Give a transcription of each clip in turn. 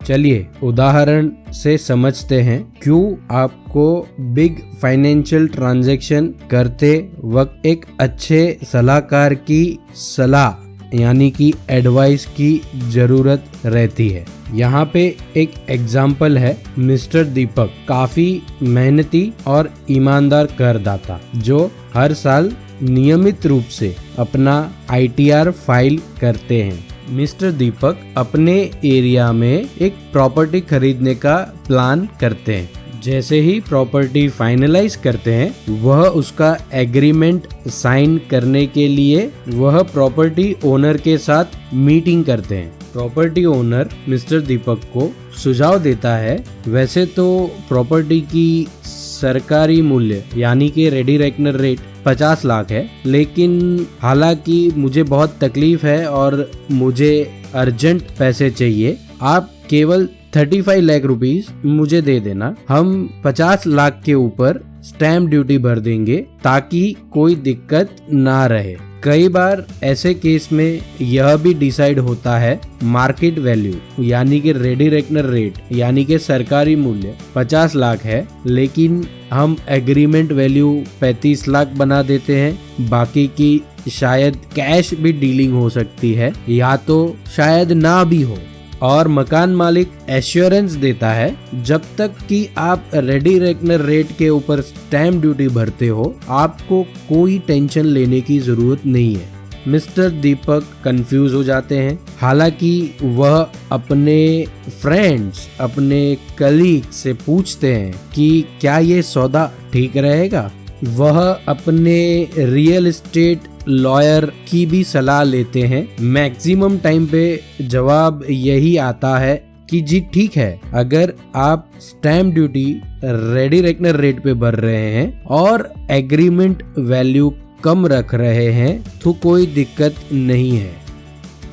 चलिए उदाहरण से समझते हैं क्यों आपको बिग फाइनेंशियल ट्रांजैक्शन करते वक्त एक अच्छे सलाहकार की सलाह यानी कि एडवाइस की जरूरत रहती है। यहाँ पे एक एग्जाम्पल है मिस्टर दीपक, काफी मेहनती और ईमानदार करदाता जो हर साल नियमित रूप से अपना ITR फाइल करते हैं। मिस्टर दीपक अपने एरिया में एक प्रॉपर्टी खरीदने का प्लान करते हैं। जैसे ही प्रॉपर्टी फाइनलाइज करते हैं वह उसका एग्रीमेंट साइन करने के लिए वह प्रॉपर्टी ओनर के साथ मीटिंग करते हैं। प्रॉपर्टी ओनर मिस्टर दीपक को सुझाव देता है, वैसे तो प्रॉपर्टी की सरकारी मूल्य यानी कि रेडी रेकनर रेट 50 लाख है, लेकिन हालांकि मुझे बहुत तकलीफ है और मुझे अर्जेंट पैसे चाहिए, आप केवल 35 लाख रुपीस मुझे दे देना। हम 50 लाख के ऊपर स्टैम्प ड्यूटी भर देंगे ताकि कोई दिक्कत ना रहे। कई बार ऐसे केस में यह भी डिसाइड होता है मार्केट वैल्यू यानी कि रेडी रेकनर रेट यानी कि सरकारी मूल्य 50 लाख है, लेकिन हम एग्रीमेंट वैल्यू 35 लाख बना देते हैं। बाकी की शायद कैश भी डीलिंग हो सकती है या तो शायद ना भी हो, और मकान मालिक एश्योरेंस देता है जब तक कि आप रेडी रेकनर रेट के ऊपर स्टैम्प ड्यूटी भरते हो आपको कोई टेंशन लेने की जरूरत नहीं है। मिस्टर दीपक कंफ्यूज हो जाते हैं। हालांकि वह अपने फ्रेंड्स, अपने कलीग से पूछते हैं कि क्या ये सौदा ठीक रहेगा। वह अपने रियल एस्टेट लॉयर की भी सलाह लेते हैं। मैक्सिमम टाइम पे जवाब यही आता है कि जी ठीक है, अगर आप stamp duty ready reckoner rate पे भर रहे हैं और एग्रीमेंट वैल्यू कम रख रहे हैं तो कोई दिक्कत नहीं है।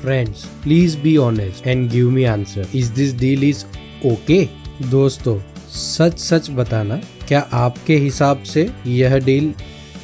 Friends, please be honest and give me answer, is this deal is okay? दोस्तों, सच सच बताना, क्या आपके हिसाब से यह डील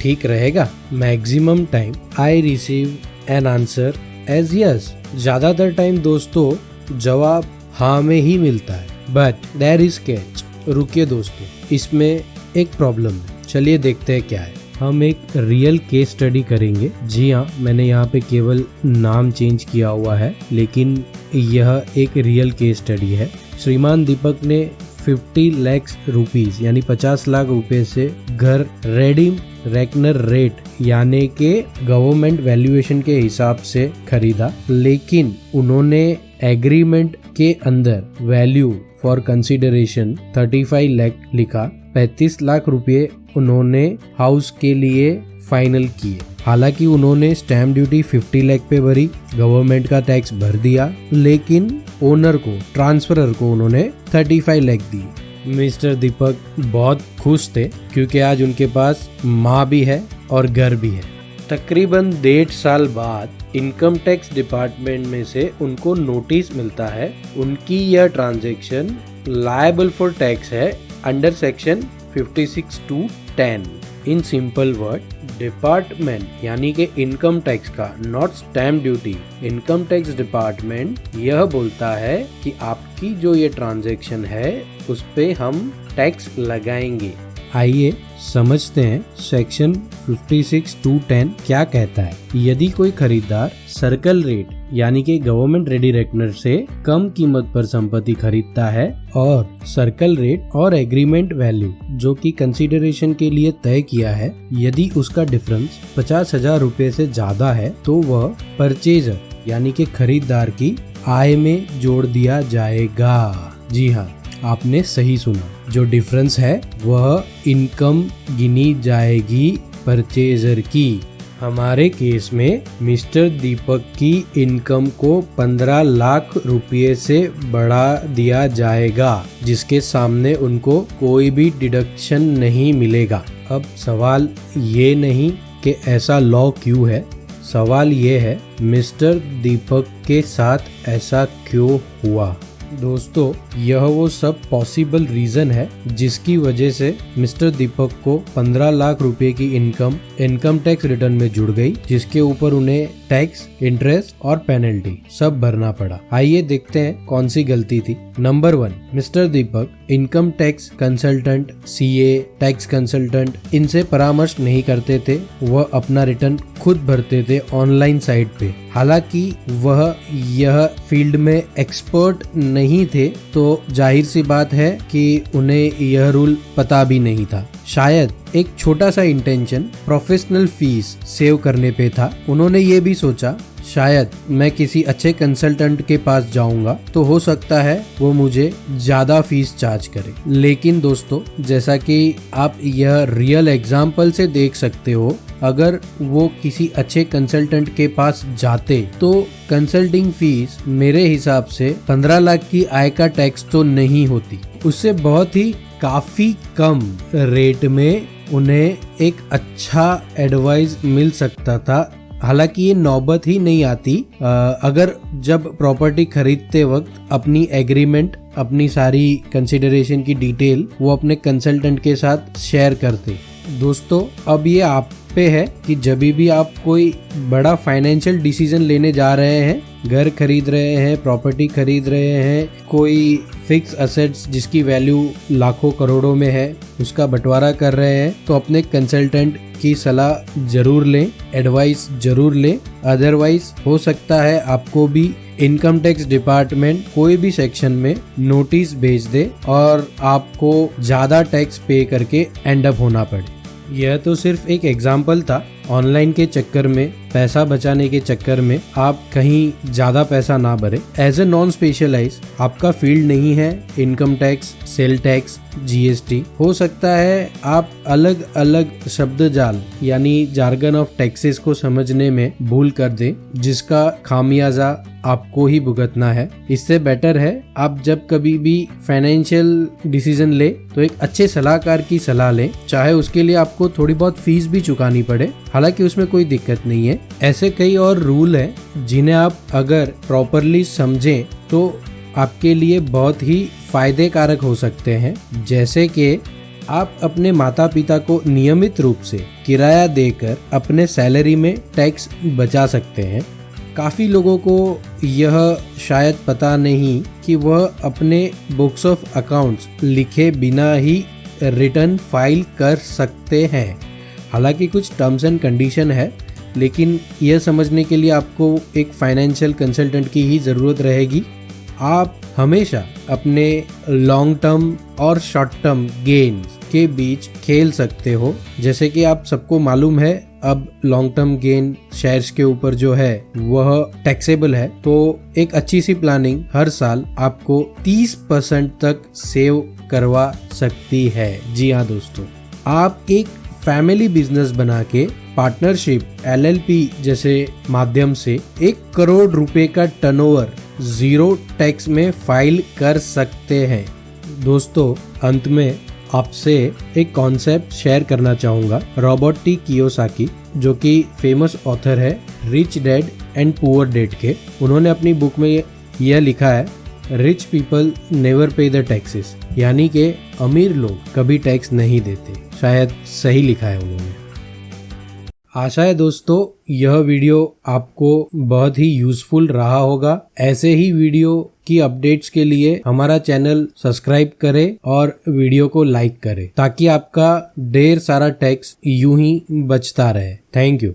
ठीक रहेगा? Maximum time I receive an answer as yes. ज्यादातर टाइम दोस्तों जवाब हाँ में ही मिलता है, बट देयर इज कैच। रुकिए दोस्तों, इसमें एक प्रॉब्लम है। चलिए देखते हैं क्या है। हम एक रियल केस स्टडी करेंगे। जी हाँ, मैंने यहाँ पे केवल नाम चेंज किया हुआ है, लेकिन यह एक रियल केस स्टडी है। श्रीमान दीपक ने 50 लाख रुपीस यानी 50 लाख रुपए से घर रेडी रेकनर रेट यानी के गवर्नमेंट वैल्यूएशन के हिसाब से खरीदा, लेकिन उन्होंने एग्रीमेंट के अंदर वैल्यू फॉर कंसीडरेशन 35 लाख लिखा। 35 लाख रुपए उन्होंने हाउस के लिए फाइनल किए। हालांकि उन्होंने स्टैम्प ड्यूटी 50 लाख पे भरी, गवर्नमेंट का टैक्स भर दिया, लेकिन ओनर को, ट्रांसफरर को उन्होंने 35 लाख दी। मिस्टर दीपक बहुत खुश थे क्योंकि आज उनके पास माँ भी है और घर भी है। तकरीबन 1.5 साल बाद इनकम टैक्स डिपार्टमेंट में से उनको नोटिस मिलता है उनकी यह ट्रांजैक्शन लायबल फॉर टैक्स है under section 56(2)(10। In simple word, department यानी कि इनकम टैक्स का, not stamp duty, income tax department यह बोलता है कि आपकी जो ये ट्रांजैक्शन है उस पे हम टैक्स लगाएंगे। आइए समझते हैं सेक्शन 56(2)(10 क्या कहता है। यदि कोई खरीदार सर्कल रेट यानी कि गवर्नमेंट रेडी रेकनर से कम कीमत पर संपत्ति खरीदता है और सर्कल रेट और एग्रीमेंट वैल्यू जो कि कंसीडरेशन के लिए तय किया है, यदि उसका डिफरेंस 50,000 रुपए से ज्यादा है तो वह परचेजर यानी कि खरीदार की आय में जोड़ दिया जाएगा। जी हाँ, आपने सही सुना, जो डिफरेंस है वह इनकम गिनी जाएगी परचेजर की। हमारे केस में मिस्टर दीपक की इनकम को 15 लाख रुपए से बढ़ा दिया जाएगा, जिसके सामने उनको कोई भी डिडक्शन नहीं मिलेगा। अब सवाल ये नहीं कि ऐसा लॉ क्यों है, सवाल ये है मिस्टर दीपक के साथ ऐसा क्यों हुआ। दोस्तों यह वो सब पॉसिबल रीजन है जिसकी वजह से मिस्टर दीपक को 15 लाख रुपए की इनकम टैक्स रिटर्न में जुड़ गई, जिसके ऊपर उन्हें टैक्स, इंटरेस्ट और पेनल्टी सब भरना पड़ा। आइए देखते हैं कौन सी गलती थी। Number 1, mister Deepak income tax consultant, CA, tax consultant इनसे परामर्श नहीं करते थे। वह अपना रिटर्न खुद भरते थे ऑनलाइन साइट पे। हालांकि वह यह फील्ड में एक्सपर्ट नहीं थे, तो जाहिर सी बात है कि उन्हें यह रूल पता भी नहीं था। शायद एक छोटा सा इंटेंशन प्रोफेशनल फीस सेव करने पे था। उन्होंने ये भी सोचा शायद मैं किसी अच्छे कंसल्टेंट के पास जाऊंगा तो हो सकता है वो मुझे ज्यादा फीस चार्ज करे। लेकिन दोस्तों, जैसा कि आप यह रियल एग्जाम्पल से देख सकते हो, अगर वो किसी अच्छे कंसल्टेंट के पास जाते तो कंसल्टिंग फीस मेरे हिसाब से 15 लाख की आय का टैक्स तो नहीं होती। उससे बहुत ही काफी कम रेट में उन्हें एक अच्छा एडवाइस मिल सकता था। हालांकि ये नौबत ही नहीं आती अगर जब प्रॉपर्टी खरीदते वक्त अपनी एग्रीमेंट, अपनी सारी कंसिडरेशन की डिटेल वो अपने कंसल्टेंट के साथ शेयर करते। दोस्तों, अब ये आप पे है कि जब भी आप कोई बड़ा फाइनेंशियल डिसीजन लेने जा रहे हैं, घर खरीद रहे हैं, प्रॉपर्टी खरीद रहे हैं, कोई फिक्स असेट्स जिसकी वैल्यू लाखों करोड़ों में है उसका बंटवारा कर रहे हैं, तो अपने कंसल्टेंट की सलाह जरूर लें, एडवाइस जरूर लें। अदरवाइज हो सकता है आपको भी इनकम टैक्स डिपार्टमेंट कोई भी सेक्शन में नोटिस भेज दे और आपको ज्यादा टैक्स पे करके एंड अप होना पड़े। यह तो सिर्फ एक एग्जाम्पल था। ऑनलाइन के चक्कर में, पैसा बचाने के चक्कर में आप कहीं ज्यादा पैसा ना भरे। एज ए नॉन स्पेशलाइज, आपका फील्ड नहीं है income tax, sale tax, GST, हो सकता है आप अलग अलग शब्द जाल यानी जार्गन ऑफ टैक्सेस को समझने में भूल कर दे, जिसका खामियाजा आपको ही भुगतना है। इससे बेटर है आप जब कभी भी फाइनेंशियल डिसीजन ले तो एक अच्छे सलाहकार की सलाह लें, चाहे उसके लिए आपको थोड़ी बहुत फीस भी चुकानी पड़े। हालांकि उसमें कोई दिक्कत नहीं है। ऐसे कई और रूल हैं जिन्हें आप अगर प्रॉपरली समझें तो आपके लिए बहुत ही फायदे कारक हो सकते हैं। जैसे कि आप अपने माता पिता को नियमित रूप से किराया देकर अपने सैलरी में टैक्स बचा सकते हैं। काफी लोगों को यह शायद पता नहीं कि वह अपने बुक्स ऑफ अकाउंट्स लिखे बिना ही रिटर्न फाइल कर सकते हैं। हालांकि कुछ टर्म्स एंड कंडीशन है, लेकिन यह समझने के लिए आपको एक फाइनेंशियल कंसल्टेंट की ही ज़रूरत रहेगी। आप हमेशा अपने लॉन्ग टर्म और शॉर्ट टर्म गेन्स के बीच खेल सकते हो। जैसे कि आप सबको मालूम है, अब लॉन्ग टर्म गेन शेयर्स के ऊपर जो है वह टैक्सेबल है, तो एक अच्छी सी प्लानिंग हर साल आपको 30% तक सेव करवा सकती है। जी हाँ दोस्तों, आप एक फैमिली बिजनेस बना के पार्टनरशिप, एलएलपी जैसे माध्यम से 1 करोड़ रुपए का टर्नओवर 0 टैक्स में फाइल कर सकते हैं। दोस्तों, अंत में आपसे एक कॉन्सेप्ट शेयर करना चाहूंगा। रॉबर्ट टी कियोसाकी, जो कि फेमस ऑथर है rich dad and poor dad के, उन्होंने अपनी बुक में यह लिखा है, रिच पीपल नेवर पे द टैक्सेस, यानी कि अमीर लोग कभी टैक्स नहीं देते। शायद सही लिखा है उन्होंने। आशा है दोस्तों यह वीडियो आपको बहुत ही यूजफुल रहा होगा। ऐसे ही वीडियो की अपडेट्स के लिए हमारा चैनल सब्सक्राइब करें और वीडियो को लाइक करें, ताकि आपका ढेर सारा टैक्स यूं ही बचता रहे। Thank you.